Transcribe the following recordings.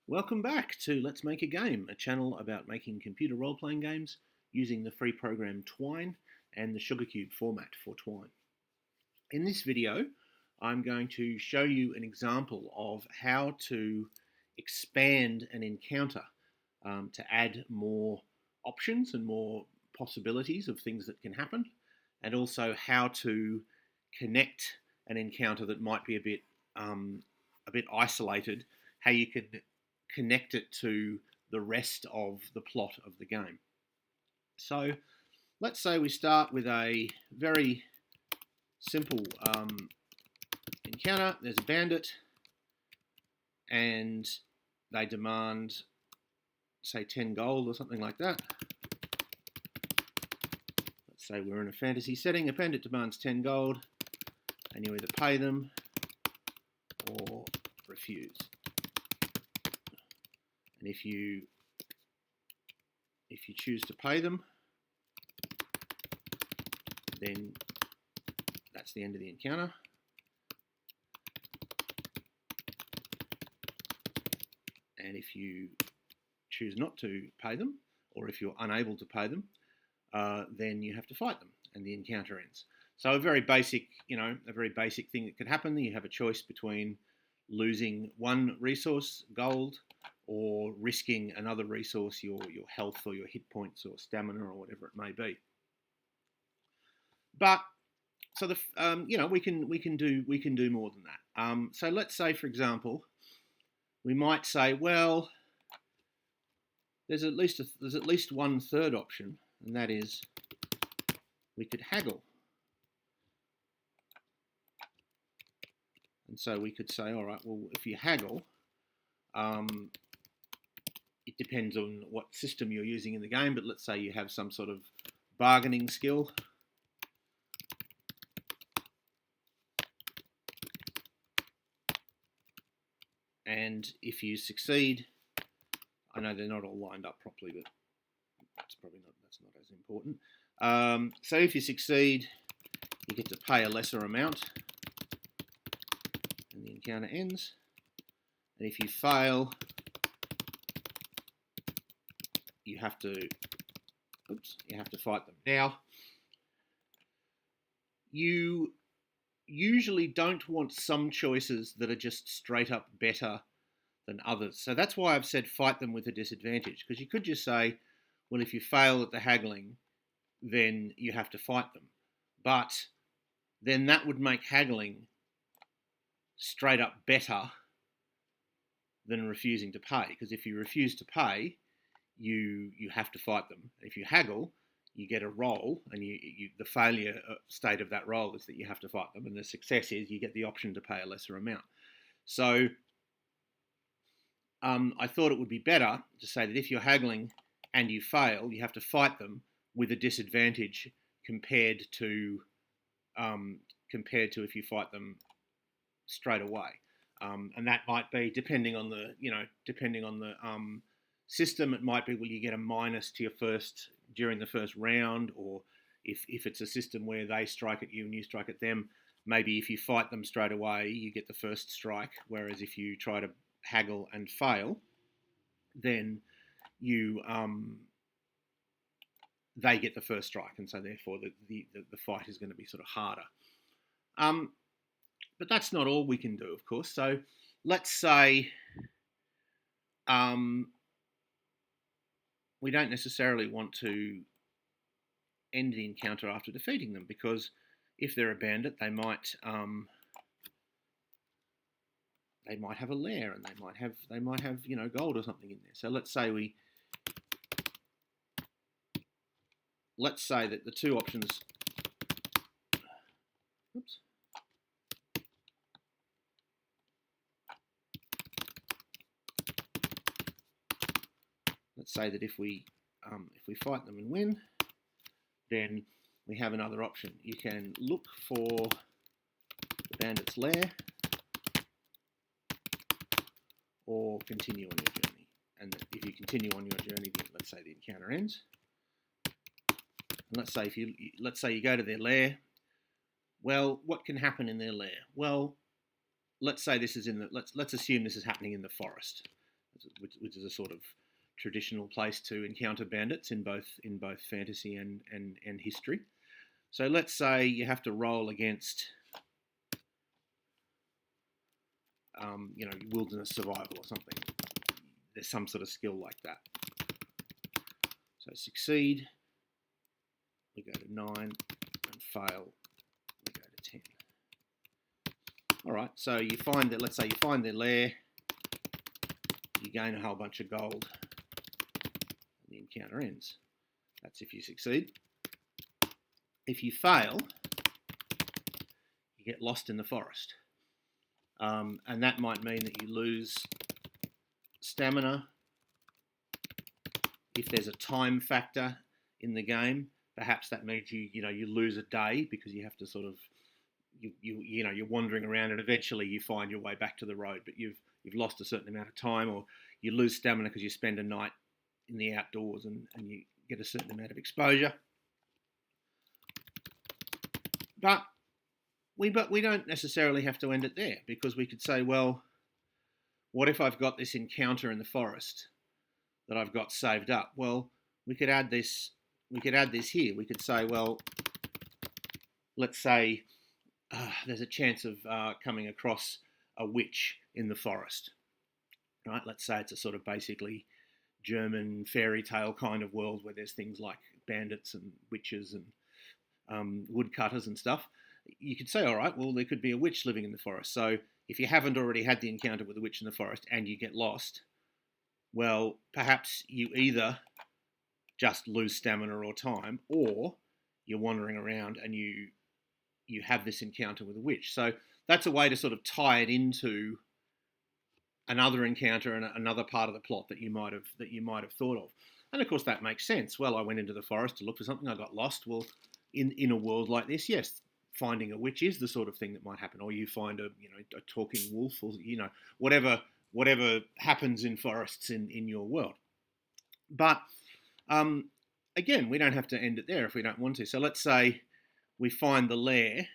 Welcome back to Let's Make a Game, a channel about making computer role-playing games using the free program Twine and the Sugarcube format for Twine. In this video, I'm going to show you an example of how to expand an encounter to add more options and more possibilities of things that can happen, and also how to connect an encounter that might be a bit isolated, how you can connect it to the rest of the plot of the game. So let's say we start with a very simple encounter. There's a bandit and they demand, say, 10 gold or something like that. Let's say we're in a fantasy setting. A bandit demands 10 gold and you either pay them or refuse. And if you choose to pay them, then that's the end of the encounter. And if you choose not to pay them, or if you're unable to pay them, then you have to fight them, and the encounter ends. So a very basic thing that could happen. You have a choice between losing one resource, gold, or risking another resource, your health or your hit points or stamina or whatever it may be. But so we can do more than that. So let's say, for example, we might say, well, there's at least one third option, and that is we could haggle. And so we could say, all right, well, if you haggle, it depends on what system you're using in the game, but let's say you have some sort of bargaining skill. And if you succeed, I know they're not all lined up properly, but that's not as important. So if you succeed, you get to pay a lesser amount, and the encounter ends. And if you fail, you have to fight them. Now, you usually don't want some choices that are just straight up better than others. So that's why I've said fight them with a disadvantage, because you could just say, well, if you fail at the haggling, then you have to fight them. But then that would make haggling straight up better than refusing to pay, because if you refuse to pay, you have to fight them. If you haggle, you get a roll, and the failure state of that roll is that you have to fight them, and the success is you get the option to pay a lesser amount. So I thought it would be better to say that if you're haggling and you fail, you have to fight them with a disadvantage compared to if you fight them straight away. And that might be depending on the system. It might be, well, you get a minus to your during the first round, or if it's a system where they strike at you and you strike at them, maybe if you fight them straight away, you get the first strike. Whereas if you try to haggle and fail, then they get the first strike, and so therefore the fight is going to be sort of harder. But that's not all we can do, of course. So let's say we don't necessarily want to end the encounter after defeating them, because if they're a bandit, they might have a lair, and they might have gold or something in there. So let's say that the two options. Oops. Let's say that if we fight them and win, then we have another option. You can look for the bandit's lair, or continue on your journey. And if you continue on your journey, then let's say the encounter ends. And let's say you go to their lair. Well, what can happen in their lair? Well, let's say this is let's assume this is happening in the forest. which is a sort of traditional place to encounter bandits in both fantasy and history. So let's say you have to roll against wilderness survival or something. There's some sort of skill like that. So succeed, we go to 9, and fail, we go to 10. All right, so you find that, let's say you find their lair, you gain a whole bunch of gold, and the encounter ends. That's if you succeed. If you fail, you get lost in the forest. And that might mean that you lose stamina. If there's a time factor in the game, perhaps that means you lose a day because you have to sort of you're wandering around and eventually you find your way back to the road, but you've lost a certain amount of time, or you lose stamina because you spend a night in the outdoors and you get a certain amount of exposure. But we don't necessarily have to end it there, because we could say, well, what if I've got this encounter in the forest that I've got saved up? Well, we could add this here. We could say, well, let's say there's a chance of coming across a witch in the forest, right? Let's say it's a sort of basically German fairy tale kind of world where there's things like bandits and witches and woodcutters and stuff. You could say, all right, well, there could be a witch living in the forest. So if you haven't already had the encounter with a witch in the forest and you get lost, well, perhaps you either just lose stamina or time, or you're wandering around and you have this encounter with a witch. So that's a way to sort of tie it into another encounter and another part of the plot that you might have thought of. And of course that makes sense. Well, I went into the forest to look for something, I got lost. Well, in a world like this, yes, finding a witch is the sort of thing that might happen. Or you find a talking wolf, or whatever happens in forests in your world. But again, we don't have to end it there if we don't want to. So let's say we find the lair.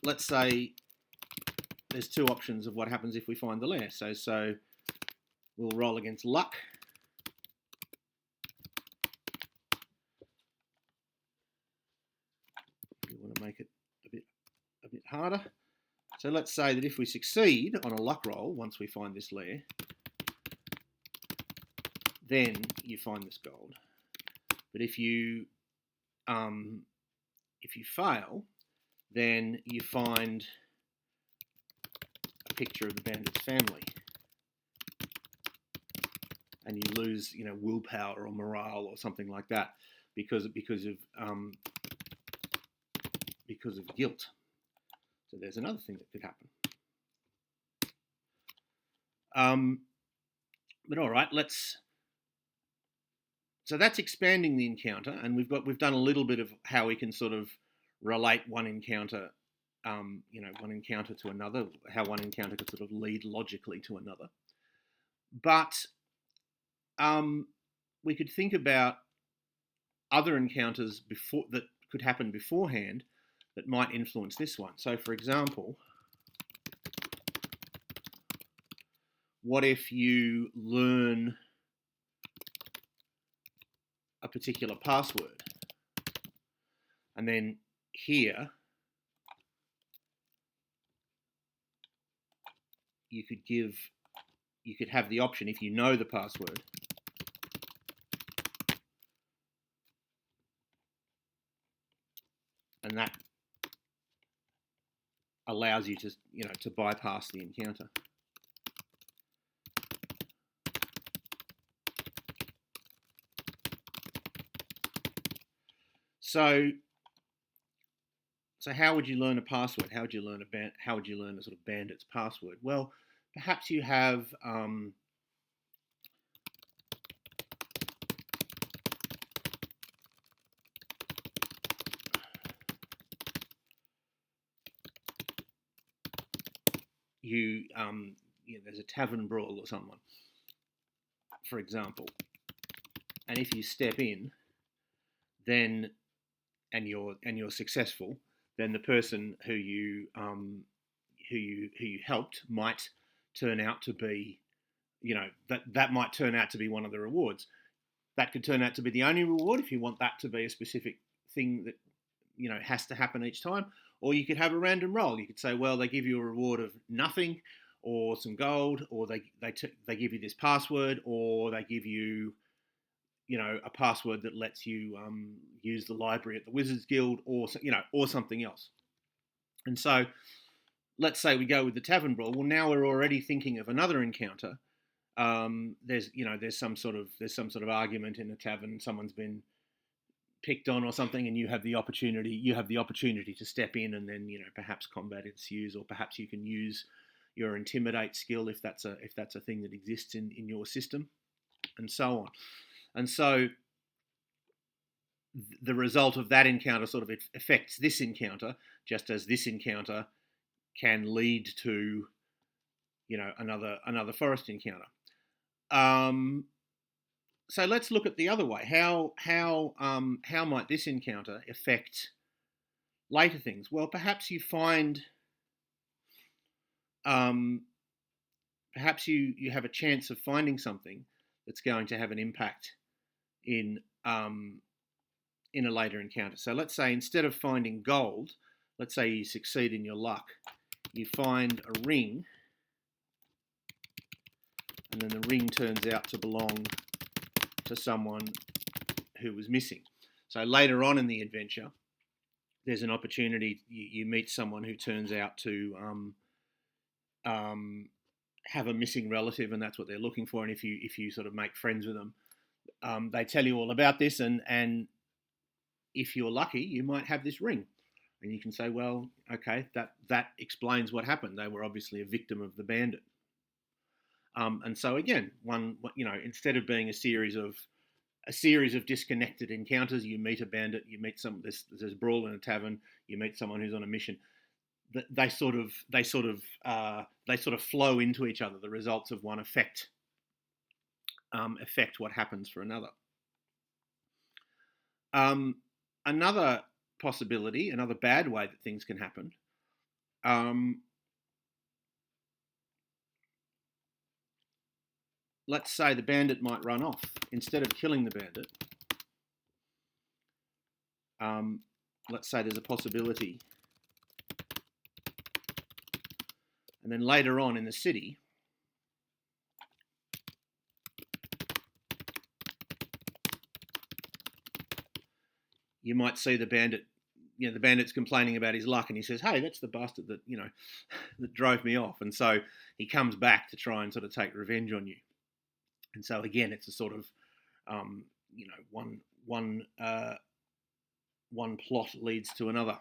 Let's say there's two options of what happens if we find the lair. So we'll roll against luck. We want to make it a bit harder. So let's say that if we succeed on a luck roll once we find this lair, then you find this gold. But if you fail, then you find a picture of the bandit's family, and you lose, willpower or morale or something like that because of guilt. So there's another thing that could happen. But all right, so that's expanding the encounter, and we've done a little bit of how we can sort of relate one encounter to another, how one encounter could sort of lead logically to another. But we could think about other encounters that could happen beforehand that might influence this one. So, for example, what if you learn a particular password, and then here you could have the option, if you know the password, and that allows you to bypass the encounter. So how would you learn a password? How would you learn a sort of bandit's password? Well, perhaps you have there's a tavern brawl or someone, for example, and if you step in, then and you're successful, then the person who you helped might turn out to be, that might turn out to be one of the rewards. That could turn out to be the only reward if you want that to be a specific thing that has to happen each time. Or you could have a random roll. You could say, well, they give you a reward of nothing, or some gold, or they give you this password, or they give you a password that lets you use the library at the Wizards Guild, or something else. And so, let's say we go with the tavern brawl. Well, now we're already thinking of another encounter. There's some sort of argument in a tavern. Someone's been picked on or something, and you have the opportunity to step in, and then perhaps combat ensues, or perhaps you can use your intimidate skill if that's a thing that exists in your system, and so on. And so the result of that encounter sort of affects this encounter, just as this encounter can lead to another forest encounter. So let's look at the other way. How might this encounter affect later things? Well, perhaps you find, perhaps you have a chance of finding something that's going to have an impact in a later encounter. So let's say instead of finding gold, let's say you succeed in your luck, you find a ring, and then the ring turns out to belong to someone who was missing. So later on in the adventure, there's an opportunity. You meet someone who turns out to have a missing relative, and that's what they're looking for. And if you sort of make friends with them, they tell you all about this, and if you're lucky, you might have this ring, and you can say, well, okay, that explains what happened. They were obviously a victim of the bandit. And so again, instead of being a series of disconnected encounters, you meet a bandit, you meet there's a brawl in a tavern, you meet someone who's on a mission. They sort of flow into each other. The results of one affect what happens for another. Another possibility, another bad way that things can happen. Let's say the bandit might run off. Instead of killing the bandit, let's say there's a possibility. And then later on in the city, you might see the bandit, the bandit's complaining about his luck, and he says, hey, that's the bastard that, that drove me off. And so he comes back to try and sort of take revenge on you. And so again, it's a sort of, one plot leads to another.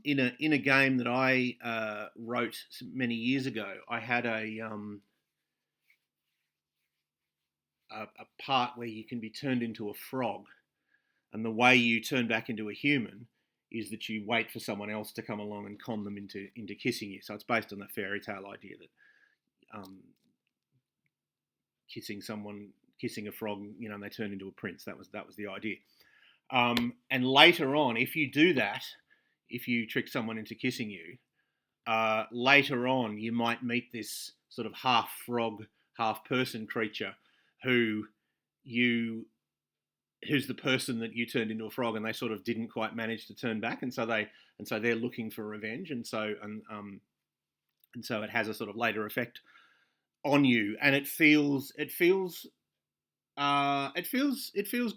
In a game that I wrote many years ago, I had a part where you can be turned into a frog, and the way you turn back into a human is that you wait for someone else to come along and con them into kissing you. So it's based on the fairy tale idea that kissing a frog, and they turn into a prince. That was the idea. And later on, if you do that, if you trick someone into kissing you, later on you might meet this sort of half frog, half person creature who's the person that you turned into a frog, and they sort of didn't quite manage to turn back, and so they're looking for revenge, and so it has a sort of later effect on you, and it feels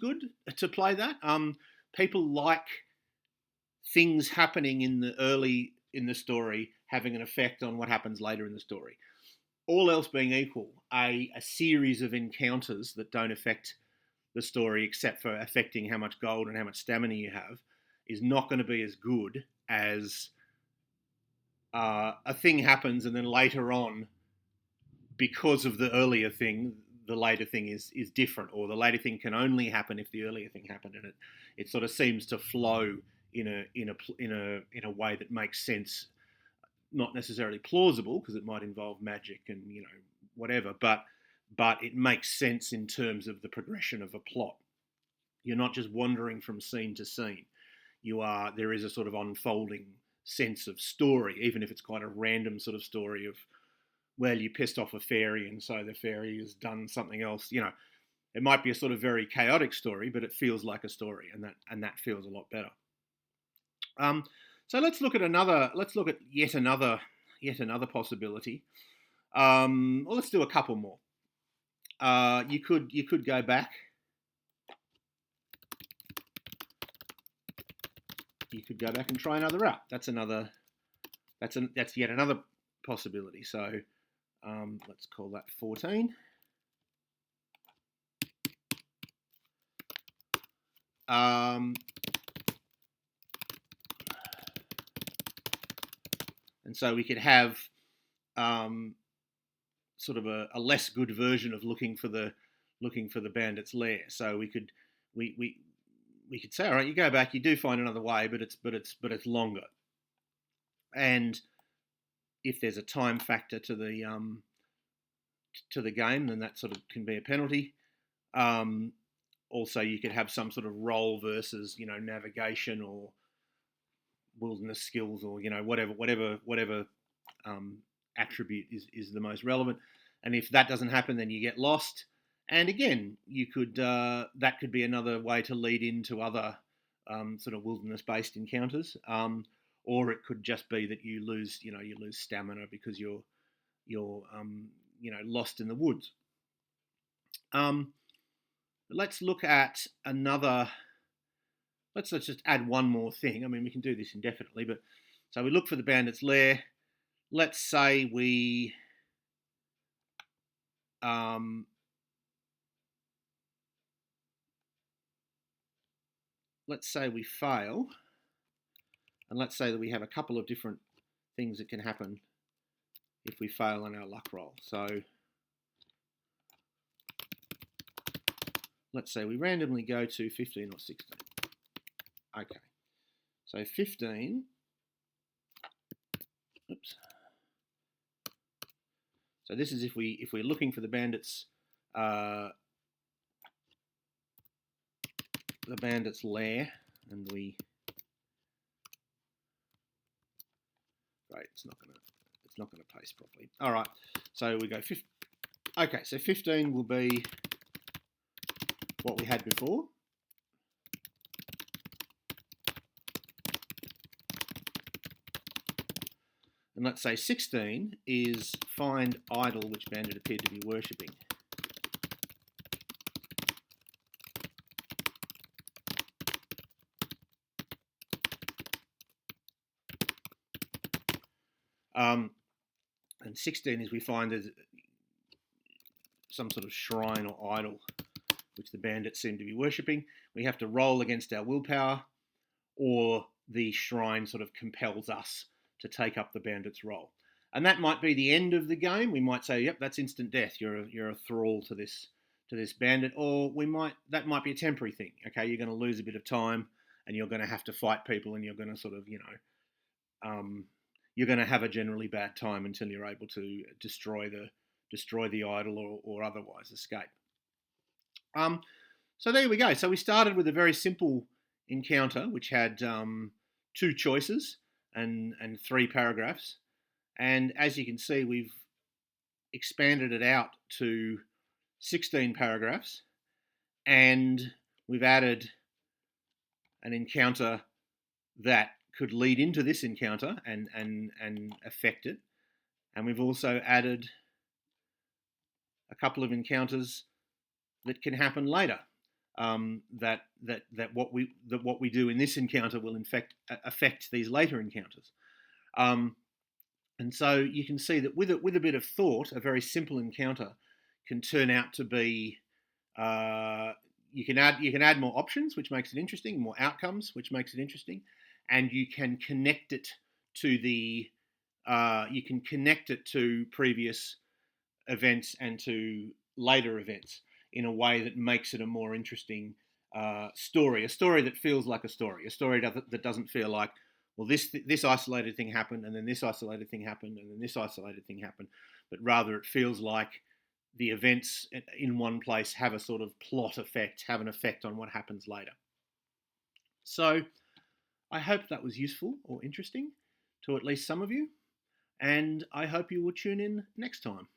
good to play that. People like things happening in the story having an effect on what happens later in the story. All else being equal, a series of encounters that don't affect the story except for affecting how much gold and how much stamina you have is not going to be as good as a thing happens and then later on, because of the earlier thing, the later thing is different, or the later thing can only happen if the earlier thing happened, and it sort of seems to flow in a way that makes sense, not necessarily plausible because it might involve magic and whatever, but it makes sense in terms of the progression of a plot. You're not just wandering from scene to scene. there is a sort of unfolding sense of story, even if it's quite a random sort of story of, well, you pissed off a fairy and so the fairy has done something else. It might be a sort of very chaotic story, but it feels like a story, and that feels a lot better. So let's look at yet another possibility. Well, let's do a couple more. You could go back. You could go back and try another route. That's yet another possibility. So let's call that 14. And so we could have sort of a less good version of looking for the bandit's lair. So we could say, all right, you go back, you do find another way, but it's longer. And if there's a time factor to the game, then that sort of can be a penalty. Also, you could have some sort of roll versus navigation or wilderness skills, or whatever attribute is the most relevant. And if that doesn't happen, then you get lost. And again, you could that could be another way to lead into other sort of wilderness-based encounters, or it could just be that you lose stamina because you're lost in the woods. Let's look at another. Let's just add one more thing. I mean, we can do this indefinitely, but so we look for the bandit's lair. Let's say we fail, and let's say that we have a couple of different things that can happen if we fail on our luck roll. So let's say we randomly go to 15 or 16. Okay, so 15. Oops. So this is if we're looking for the bandit's lair, and it's not gonna paste properly. All right, so we go 15. Okay, so 15 will be what we had before. And let's say 16 is find idol which bandit appeared to be worshipping. And 16 is we find there's some sort of shrine or idol which the bandits seem to be worshipping. We have to roll against our willpower, or the shrine sort of compels us to take up the bandit's role. And that might be the end of the game. We might say, yep, that's instant death. You're a thrall to this bandit. Or that might be a temporary thing. Okay, you're going to lose a bit of time, and you're going to have to fight people, and you're going to sort of, you're going to have a generally bad time until you're able to destroy the idol or otherwise escape. So there we go. So we started with a very simple encounter, which had 2 choices and 3 paragraphs. And as you can see, we've expanded it out to 16 paragraphs, and we've added an encounter that could lead into this encounter and affect it. And we've also added a couple of encounters that can happen later. That what we do in this encounter will in fact affect these later encounters. And so you can see that with a bit of thought, a very simple encounter can turn out to be. You can add more options, which makes it interesting, more outcomes, which makes it interesting, and you can connect it to previous events and to later events in a way that makes it a more interesting story, a story that feels like a story that doesn't feel like, well, this isolated thing happened, and then this isolated thing happened, and then this isolated thing happened, but rather it feels like the events in one place have a sort of plot effect, have an effect on what happens later. So I hope that was useful or interesting to at least some of you, and I hope you will tune in next time.